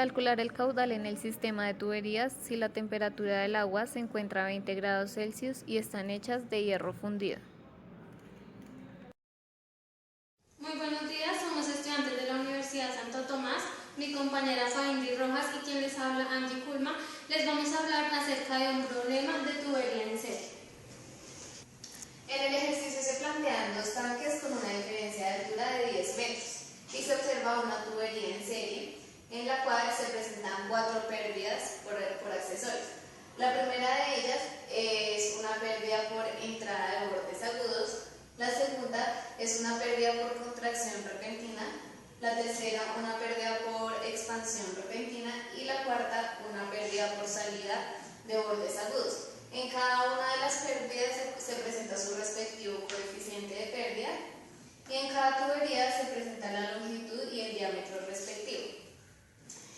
Calcular el caudal en el sistema de tuberías si la temperatura del agua se encuentra a 20 grados Celsius y están hechas de hierro fundido. Muy buenos días, somos estudiantes de la Universidad Santo Tomás. Mi compañera Faindi Rojas y quien les habla, Angie Kulma, les vamos a hablar acerca de un problema de tubería en serie. En el ejercicio se plantean dos tanques con una diferencia de altura de 10 metros y se observa una tubería en serie en la cual se presentan 4 pérdidas por accesorios. La primera de ellas es una pérdida por entrada de bordes agudos, la segunda es una pérdida por contracción repentina, la tercera una pérdida por expansión repentina y la cuarta una pérdida por salida de bordes agudos. En cada una de las pérdidas se presenta su respectivo coeficiente de pérdida y en cada tubería se presenta la longitud y el diámetro respectivo.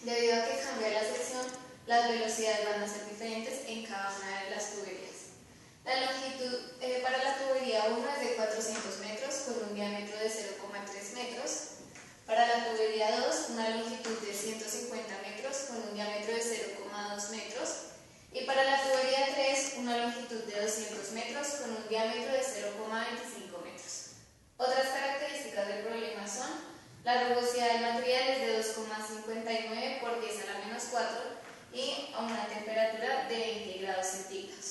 Debido a que cambia la sección, las velocidades van a ser diferentes en cada una de las tuberías. La longitud para la tubería 1 es de 400 metros con un diámetro de 0,3 metros. Para la tubería 2, una longitud de 150 metros con un diámetro de 0,2 metros. Y para la tubería 3, una longitud de 200 metros con un diámetro de 0,25 metros. Otras características del problema son: la rugosidad del material es de 2,59 por 10 a la menos 4 y a una temperatura de 20 grados centígrados.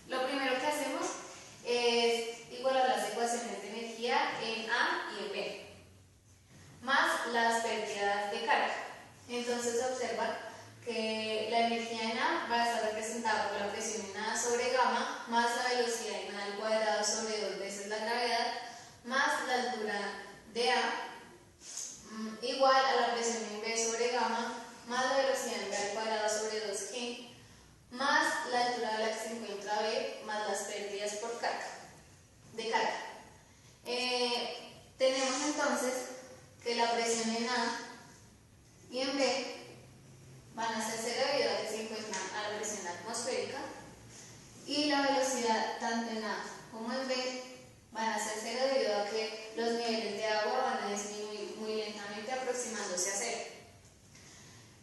Lo primero que hacemos es igualar las ecuaciones de energía en A y en B, más las pérdidas de carga. Entonces observa que la energía en A va a estar representada por la presión en A sobre gamma, más la velocidad en A al cuadrado sobre 2 veces la gravedad, más la altura de A, igual a la presión en B sobre gamma, más la velocidad en B al cuadrado sobre 2G, más la altura a la que se encuentra B, más las pérdidas por carga, de carga. Tenemos entonces que la presión en A y en B van a ser cero debido a que se encuentran a la presión atmosférica, y la velocidad tanto en A como en B van a ser cero debido a que los niveles de agua van a disminuir muy lentamente aproximándose a cero.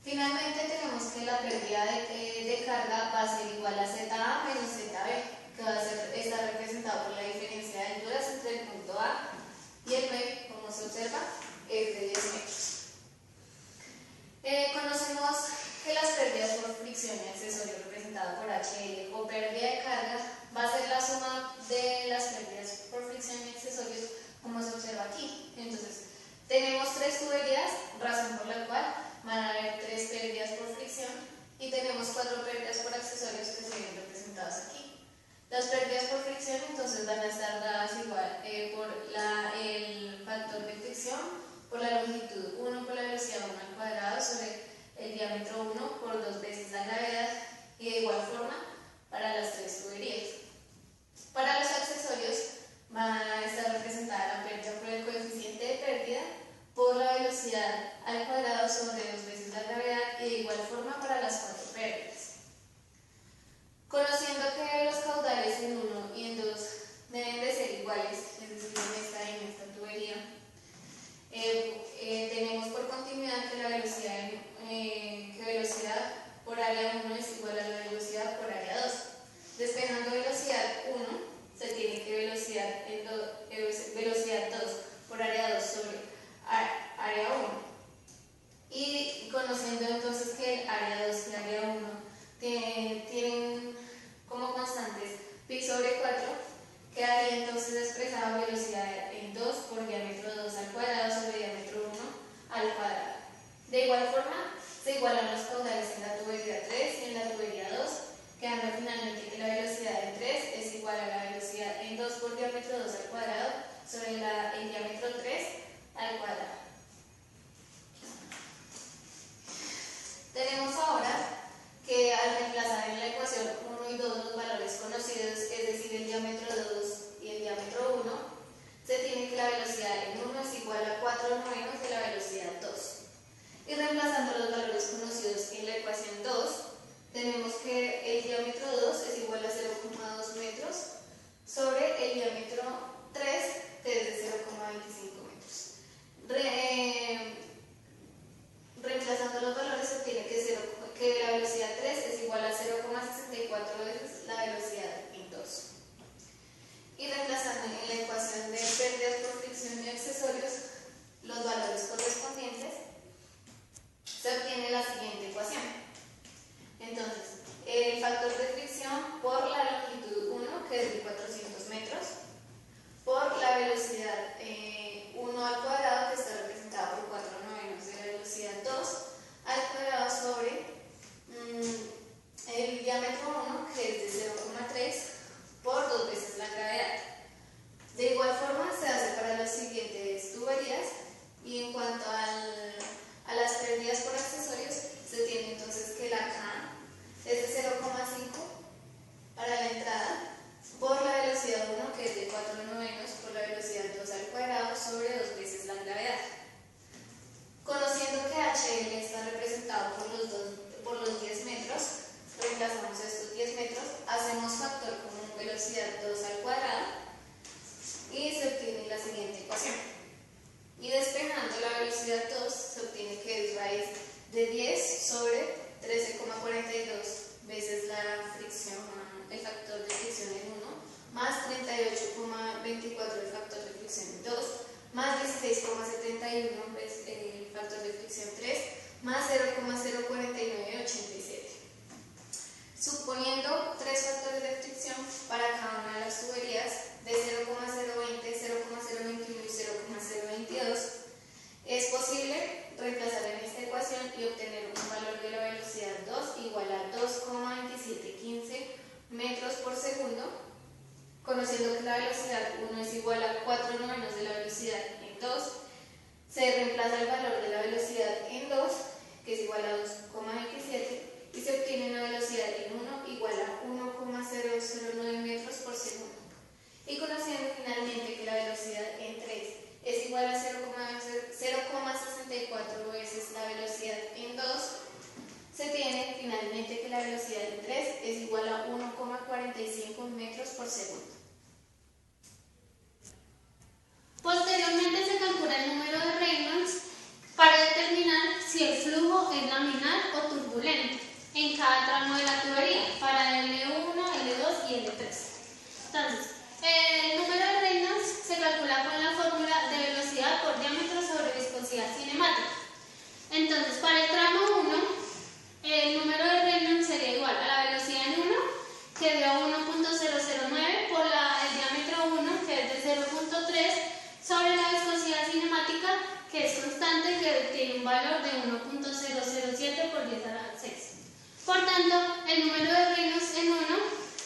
Finalmente tenemos que la pérdida de carga va a ser igual a ZA menos ZB, que va a estar representado por la diferencia de alturas entre el punto A y el B, como se observa, es de 10 metros. Conocemos que las pérdidas por fricción y accesorio representado por HL o pérdida de carga va a ser la suma de las pérdidas por fricción y accesorios, como se observa aquí. Entonces, tenemos 3 tuberías, razón por la cual van a haber 3 pérdidas por fricción, y tenemos 4 pérdidas por accesorios que se ven representadas aquí. Las pérdidas por fricción entonces van a estar dadas igual por el factor de fricción por la longitud 1 por la velocidad 1 al cuadrado sobre el diámetro 1 por 2 veces la gravedad, y de igual forma para las 3 tuberías. Para los accesorios van a estar representada la pérdida por el coeficiente de pérdida por la velocidad al cuadrado sobre 2 veces la gravedad, y de igual forma para las 4 pérdidas. Conociendo que los caudales en 1 y en 2 deben de ser iguales, es decir, en esta y en esta tubería, tenemos diámetro 1, que es de 0,3 por 2 veces la gravedad. De igual forma se hace para las siguientes tuberías, y en cuanto a las pérdidas por accesorios, se tiene entonces que la K es de 0,5 para la entrada por la velocidad 1, que es de 4/9 por la velocidad 2 al cuadrado sobre 2 veces la gravedad. Conociendo que HL está representado por los 10 metros, reemplazamos estos 10 metros, hacemos factor común velocidad 2 al cuadrado y se obtiene la siguiente ecuación. Y despejando la velocidad 2, se obtiene que es raíz de 10 sobre 13,42 veces la fricción, el factor de fricción en 1, más 38,24 el factor de fricción en 2, más 16,71 veces el factor de fricción 3, más 0,04987. Suponiendo 3 factores de fricción para cada una de las tuberías de 0,020, 0,021 y 0,022, es posible reemplazar en esta ecuación y obtener un valor de la velocidad 2 igual a 2,2715 metros por segundo, conociendo que la velocidad 1 es igual a 4/9 de la velocidad en 2, se reemplaza el valor de la velocidad en 2, que es igual a 2,27, y se obtiene una velocidad en 1 igual a 1,009 metros por segundo. Y conociendo finalmente que la velocidad en 3 es igual a 0,64 veces la velocidad en 2, se tiene finalmente que la velocidad en 3 es igual a 1,45 metros por segundo. Posteriormente se calcula el número de Reynolds para determinar si el flujo es laminar o turbulento en cada tramo de la tubería, para L1, L2 y L3. Entonces, el número de Reynolds se calcula con la fórmula de velocidad por diámetro sobre viscosidad cinemática. Entonces, para el tramo 1, el número de Reynolds sería igual a la velocidad en 1, que dio 1.009, por el diámetro 1, que es de 0.3, sobre la viscosidad cinemática, que es constante, que tiene un valor de 1.007 por 10 a la 6. Por tanto, el número de Reynolds en 1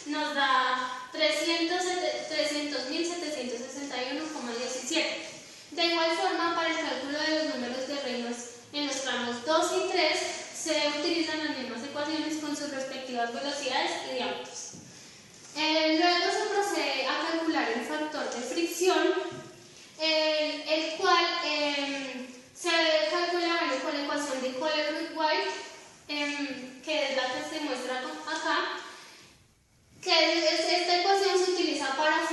nos da 300.761,17. De igual forma, para el cálculo de los números de Reynolds en los tramos 2 y 3, se utilizan las mismas ecuaciones con sus respectivas velocidades y diámetros. Luego se procede a calcular el factor de fricción, el cual se calcula con la ecuación de Kohler-White, que es la que se muestra acá, que esta ecuación se utiliza para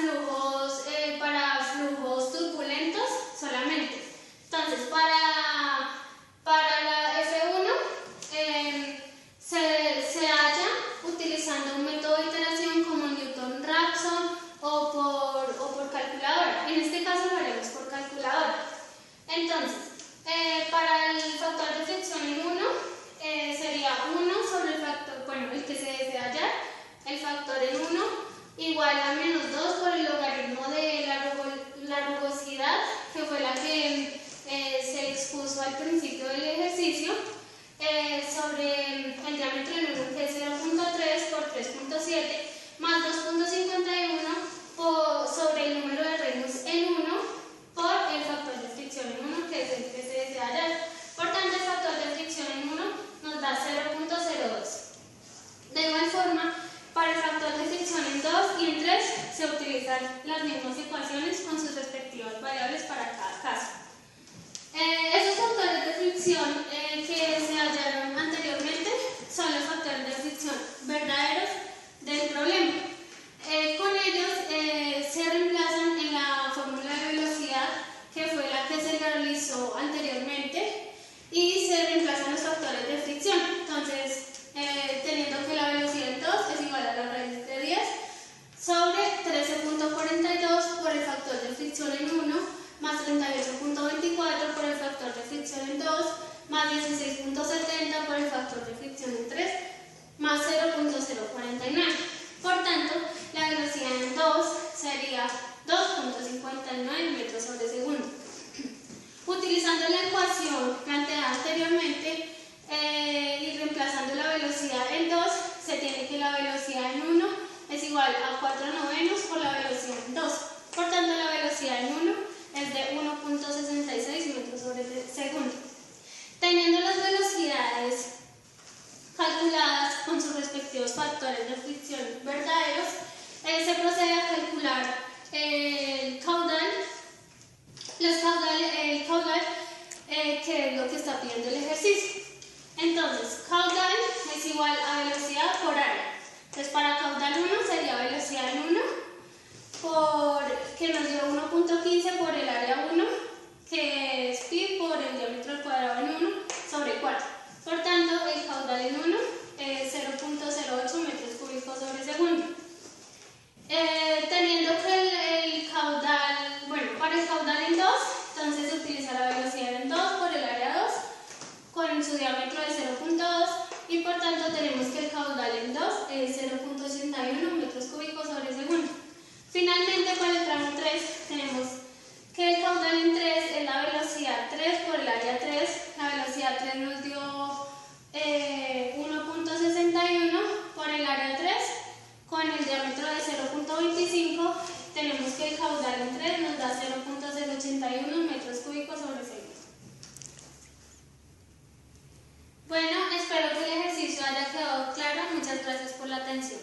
flujos turbulentos solamente. Entonces, para la F1 se halla utilizando un método de iteración como Newton-Raphson o por calculadora. En este caso lo haremos por calculadora. Entonces, para el factor de fricción en 1 sería 1 sobre el factor, el que se desea hallar, el factor en 1 igual a menos 2 por el logaritmo de la rugosidad, que fue la que se expuso al principio del ejercicio, sobre el diámetro en 1, que es 0.3 por 3.7, más 2.51 sobre el número de Reynolds en 1 por el factor de fricción en 1, que es el que se desea hallar. Por tanto, el factor de fricción en 1 nos da 0.02. De igual forma, para el factor de fricción en 2 y en 3 se utilizan las mismas ecuaciones con sus respectivas variables para cada caso. Esos factores de fricción que se hallaron anteriormente son los factores de fricción verdaderos del problema. Con ellos se reemplazan en la fórmula de velocidad, que fue la que se realizó anteriormente, y se reemplazan los factores de fricción. Entonces, teniendo que la velocidad en 2 es igual a la raíz de 10 sobre 13.42 por el factor de fricción en 1 más 38,24 velocidad en 1 es igual a 4/9 por la velocidad en 2. Por tanto, la velocidad en 1 es de 1.66 metros sobre segundo. Teniendo las velocidades calculadas con sus respectivos factores de fricción verdaderos, se procede a calcular el caudal, que es lo que está pidiendo el ejercicio. Entonces, caudal es igual a velocidad por área. Entonces, para caudal 1 sería velocidad en 1 que nos dio 1.15 por el área 1, que es pi por el diámetro al cuadrado en 1 sobre 4. Por tanto, el caudal en 1 es 0.08 metros cúbicos sobre segundo. Teniendo que el caudal, bueno, para el caudal en 2, entonces se utiliza la velocidad en 2 por el área 2 con su diámetro de 0.2 y por tanto tenemos que el caudal en 2 es 0.81 metros cúbicos sobre segundo. Finalmente, para el tramo 3 tenemos que el caudal en 3 es la velocidad 3 por el área 3. La velocidad 3 nos dio 1.61 por el área 3 con el diámetro de 0.25. Tenemos que el caudal en 3 nos da 0.081 metros cúbicos sobre segundo. Bueno, espero que el ejercicio haya quedado claro. Muchas gracias por la atención.